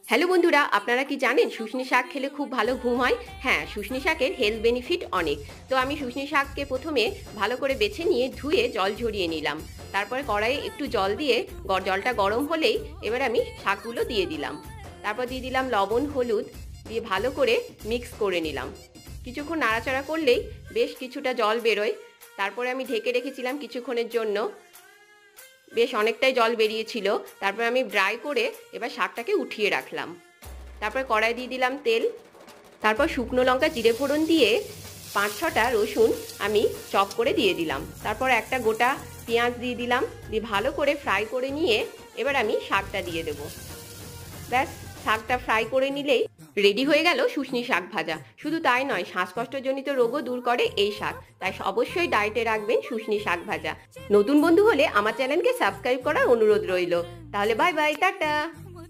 Hello বন্ধুরা, আপনারা কি জানেন শুশনি শাক খেলে খুব ভালো ঘুম হয়? হ্যাঁ, শুশনি শাকের হেলথ বেনিফিট অনেক। তো আমি শুশনি শাককে প্রথমে ভালো করে বেছে নিয়ে ধুয়ে জল ঝরিয়ে নিলাম। তারপরে কড়াইয়ে একটু জল দিয়ে জলটা গরম হলেই এবার আমি শাকগুলো দিয়ে দিলাম। তারপর দিয়ে দিলাম লবণ, হলুদ দিয়ে ভালো করে মিক্স করে নিলাম। কিছুক্ষণ নাড়াচাড়া করলেই বেশ কিছুটা জল বেরোয়। তারপরে আমি ঢেকে রেখেছিলাম কিছুক্ষণের জন্য। বেশ অনেকটাই জল বেরিয়েছিল। তারপর আমি ড্রাই করে এবার শাকটাকে উঠিয়ে রাখলাম। তারপর কড়াই দিয়ে দিলাম তেল। তারপর শুকনো লঙ্কা, জিরে ফোড়ন দিয়ে 5-6টা রসুন আমি চপ করে দিয়ে দিলাম। তারপর একটা গোটা পেঁয়াজ দিয়ে দিলাম, দিয়ে ভালো করে ফ্রাই করে নিয়ে এবার আমি শাকটা দিয়ে দেবো। ব্যাস, শাকটা ফ্রাই করে নিলেই রেডি হয়ে গেল শুশনি শাক ভাজা। শুধু তাই নয়, শ্বাসকষ্টজনিত রোগও দূর করে এই শাক। তাই অবশ্যই ডায়েটে রাখবেন শুশনি শাক ভাজা। নতুন বন্ধু হলে আমার চ্যানেলকে সাবস্ক্রাইব করার অনুরোধ রইল। তাহলে বাই বাই, টাটা।